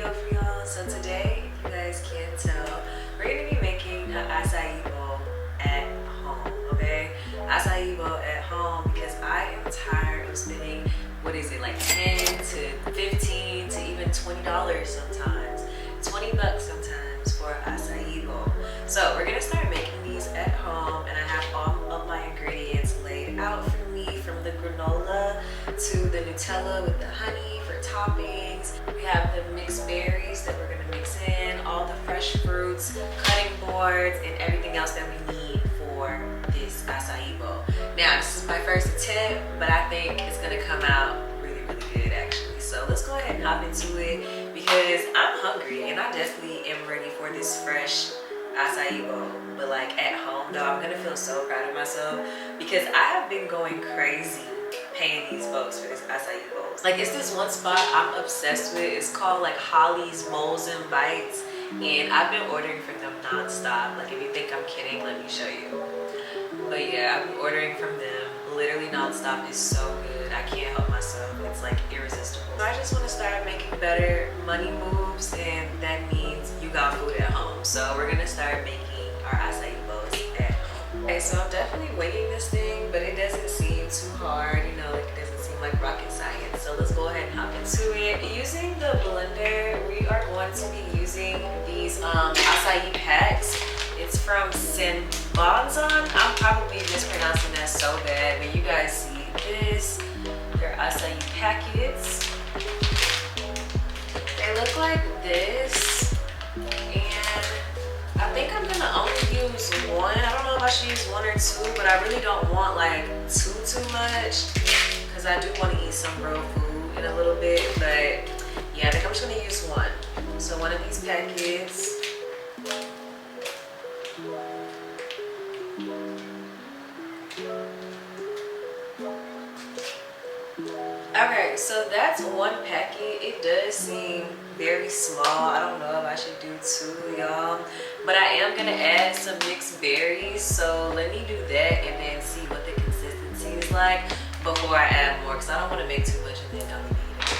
video for y'all. So today, if you guys can't tell, we're gonna be making an acai bowl at home, okay? Acai bowl at home because I am tired of spending, what is it, like 10 to 15 to even $20 sometimes, 20 bucks sometimes for an acai bowl. So we're gonna start making these at home, and I have all of my ingredients laid out for me, from the granola to the Nutella with the honey for toppings. We have the mixed berries that we're gonna mix in, all the fresh fruits, cutting boards, and everything else that we need for this acai bowl. Now, this is my first attempt, but I think it's gonna come out really, really good actually. So let's go ahead and hop into it because I'm hungry and I definitely am ready for this fresh acai bowl. But like at home though, I'm gonna feel so proud of myself because I have been going crazy paying these folks for this acai bowls. Like, it's this one spot I'm obsessed with. It's called like Holly's Bowls and Bites, and I've been ordering from them non-stop. Like, if you think I'm kidding, let me show you. But yeah, I've been ordering from them literally non-stop. It's so good. I can't help myself. It's like irresistible. So I just want to start making better money moves, and that means you got food at home. So we're gonna start making our acai bowls at home. Okay, so I'm definitely winging this thing, but it doesn't seem too hard. You know, like, it doesn't seem like rocket science. So let's go ahead and hop into it. Using the blender, we are going to be using these acai packs. It's from Sinbonzon. I'm probably mispronouncing that so bad, but you guys see this. They're acai packets. They look like this, and I think I'm gonna only use one. I don't know if I should use one or two, but I really don't want like too much because I do want to eat some real food in a little bit. But yeah, I think I'm just gonna use one. So one of these packets. Okay, so that's one packet. It does seem very small. I don't know if I should do two, y'all, but I am gonna add some mixed berries. So let me do that and then see what the consistency is like before I add more, because I don't want to make too much and then don't eat it.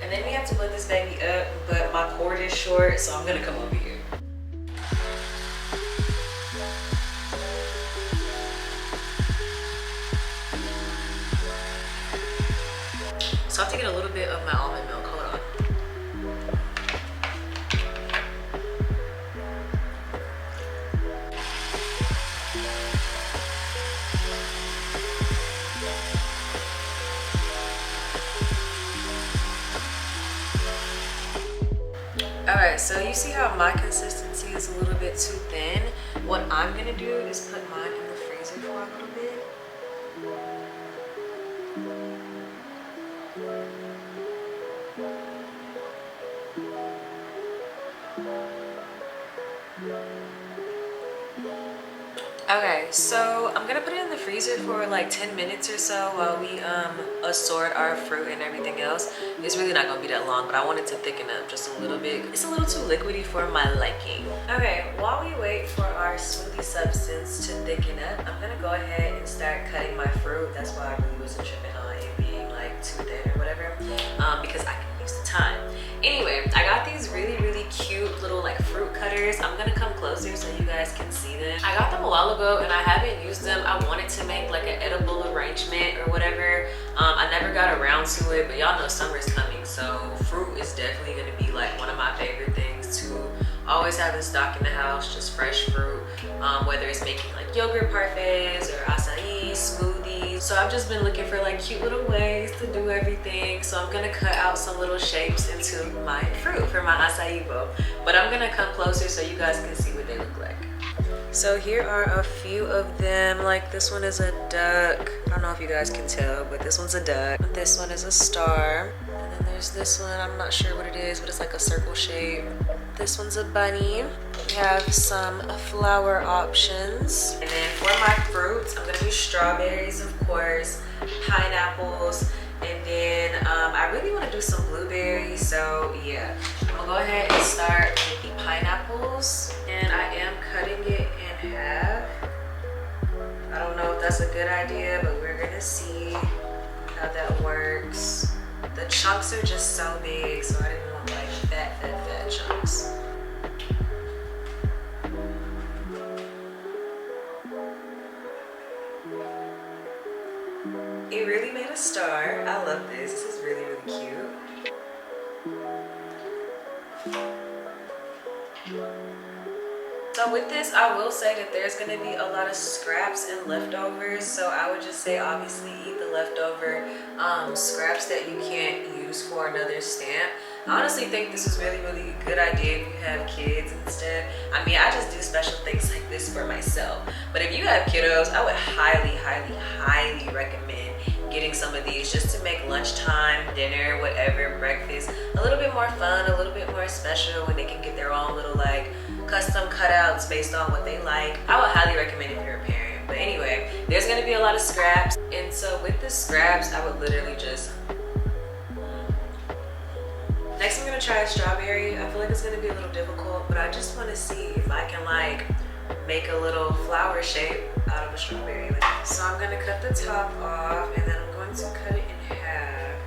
And then we have to blend this baby up, but my cord is short, so I'm gonna come over here. So I'm taking a little bit of my almond milk. Hold on. Alright, so you see how my consistency is a little bit too thin? What I'm gonna do is put mine in the freezer for a little bit. Okay, so I'm gonna put it in the freezer for like 10 minutes or so while we assort our fruit and everything else. It's really not gonna be that long, but I want it to thicken up just a little bit. It's a little too liquidy for my liking. Okay, while we wait for our smoothie substance to thicken up, I'm gonna go ahead and start cutting my fruit. That's why I really wasn't tripping on it being like too thin or whatever, because I can use the time. Anyway, I got these really cute little like fruit cutters. I'm gonna come closer so you guys can see them. I got them a while ago and I haven't used them. I wanted to make like an edible arrangement or whatever. I never got around to it, but y'all know summer's coming, so fruit is definitely gonna be like one of my favorite things to always have in stock in the house. Just fresh fruit, whether it's making like yogurt parfaits or acai smoothies. So I've just been looking for like cute little ways to do everything. So I'm gonna cut out some little shapes into my fruit for my acai bowl, but I'm gonna come closer so you guys can see what they look like. So here are a few of them. Like, this one is a duck. I don't know if you guys can tell, but this one's a duck. This one is a star. And then there's this one. I'm not sure what it is, but it's like a circle shape. This one's a bunny. We have some flower options. And then for my fruits, I'm gonna use strawberries, of course, pineapples, and then I really want to do some blueberries. So yeah, I'm gonna go ahead and start with the pineapples, and I am cutting it in half. I don't know if that's a good idea, but we're gonna see how that we really made a star. I love this. This is really, really cute. So with this, I will say that there's going to be a lot of scraps and leftovers. So I would just say obviously eat the leftover scraps that you can't use for another stamp. I honestly think this is really, really a good idea if you have kids instead. I mean, I just do special things like this for myself. But if you have kiddos, I would highly, highly, highly recommend getting some of these just to make lunchtime, dinner, whatever, breakfast a little bit more fun, a little bit more special, when they can get their own little like custom cutouts based on what they like. I would highly recommend if you're a parent. But anyway, there's gonna be a lot of scraps. And so with the scraps, I would literally just... Next I'm gonna try a strawberry. I feel like it's gonna be a little difficult, but I just wanna see if I can like make a little flower shape out of a strawberry. So I'm gonna cut the top off and then I'm going to cut it in half.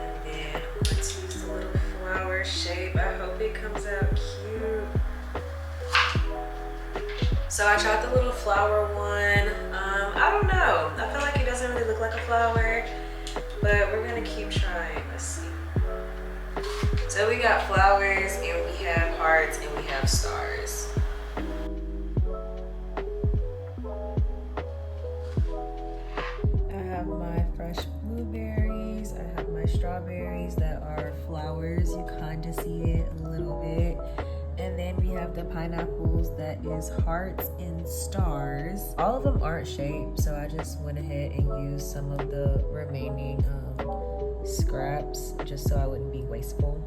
And then I'm going to use the little flower shape. I hope it comes out cute. So I tried the little flower one. I don't know. I feel like it doesn't really look like a flower, but we're gonna keep trying. Let's see. So we got flowers and we have hearts and we have stars. I have my fresh blueberries. I have my strawberries that are flowers. You kind of see it a little bit. And then we have the pineapples that is hearts and stars. All of them aren't shaped, so I just went ahead and used some of the remaining scraps just so I wouldn't be wasteful.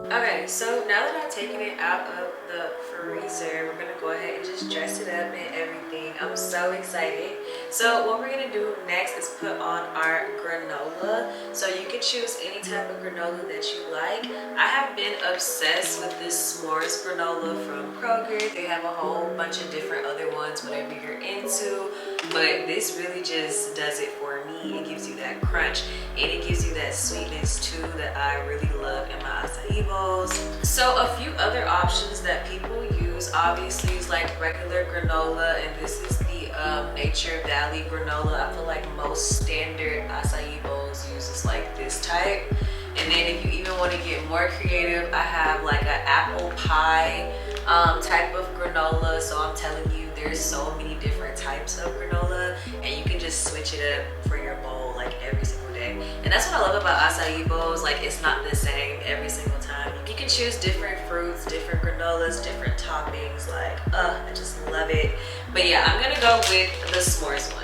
Okay, so now that I've taken it out of the freezer, we're gonna go ahead and just dress it up and everything. I'm so excited. So what we're gonna do next is put on our granola. So you can choose any type of granola that you like. I have been obsessed with this s'mores granola from Kroger. They have a whole bunch of different other ones, whatever you're into. But this really just does it for me. It gives you that crunch and it gives you that sweetness too that I really love in my acai bowls. So a few other options that people use obviously is like regular granola, and this is the Nature Valley granola. I feel like most standard acai bowls uses like this type. And then if you even want to get more creative, I have like an apple pie type of granola. So I'm telling you, there's so many different types of granola and you can just switch it up for your bowl like every single day. And that's what I love about acai bowls. Like, it's not the same every single time. You can choose different fruits, different granolas, different toppings. Like, I just love it. But yeah, I'm gonna go with the s'mores one.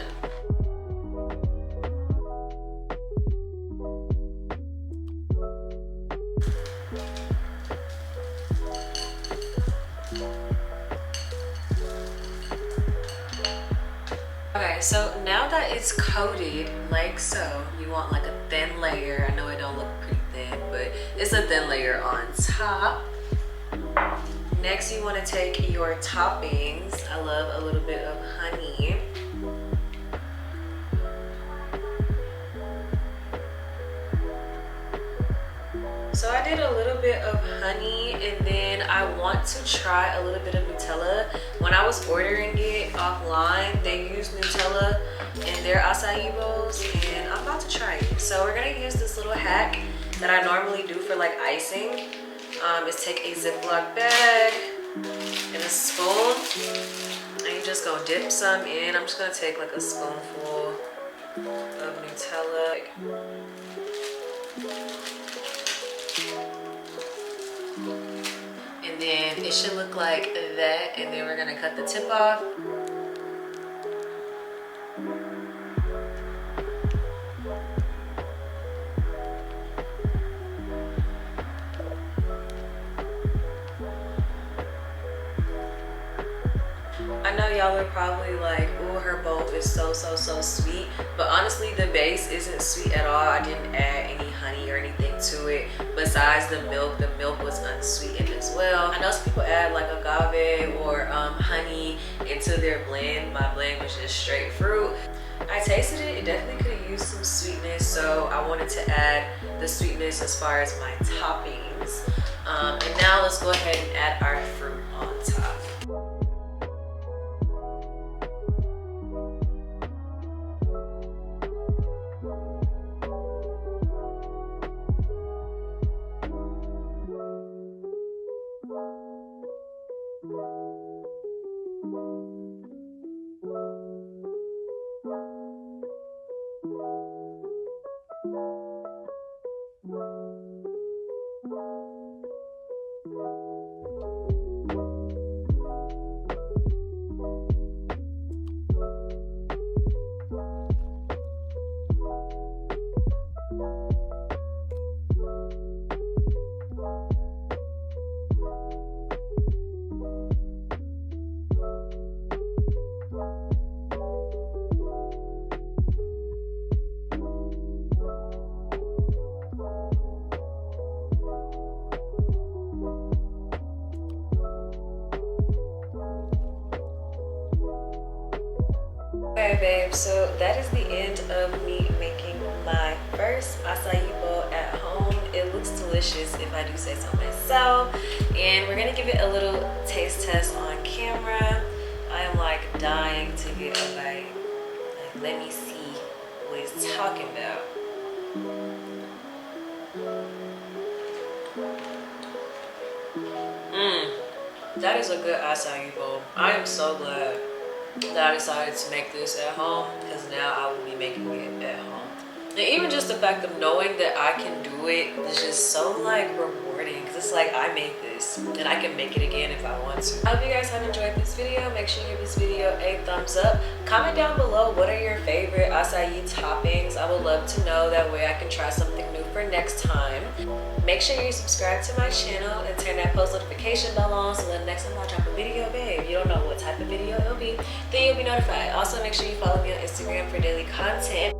Okay, so now that it's coated like so, you want like a thin layer. I know it don't look pretty thin, but it's a thin layer on top. Next, you want to take your toppings. I love a little bit of honey. So I did a little bit of honey, and then I want to try a little bit of Nutella. When I was ordering it offline, they use Nutella in their acai bowls, and I'm about to try it. So we're gonna use this little hack that I normally do for like icing. Is take a Ziploc bag and a spoon, and you just go dip some in. I'm just gonna take like a spoonful of Nutella. And then it should look like that, and then we're gonna cut the tip off. I know y'all are probably like, oh, her bowl is so sweet, but honestly the base isn't sweet at all. I didn't add any honey or anything to it besides the milk. The milk was unsweetened as well. I know some people add like agave or honey into their blend. My blend was just straight fruit. I tasted it, it definitely could have used some sweetness, so I wanted to add the sweetness as far as my toppings. And now let's go ahead and add our fruit on top. Alright babe, so that is the end of me making my first acai bowl at home. It looks delicious if I do say so myself. And we're gonna give it a little taste test on camera. I am like dying to get a bite. Like, let me see what it's talking about. That is a good acai bowl. I am so glad that I decided to make this at home, because now I will be making it at home. And even just the fact of knowing that I can do it is just so like rewarding, because it's like I made this and I can make it again if I want to. I hope you guys have enjoyed this video. Make sure you give this video a thumbs up. Comment down below what are your favorite acai toppings. I would love to know, that way I can try something new for next time. Make sure you subscribe to my channel and turn that post notification bell on, so that next time I drop a video, babe, you don't know what type of video it'll be, then you'll be notified. Also, make sure you follow me on Instagram for daily content.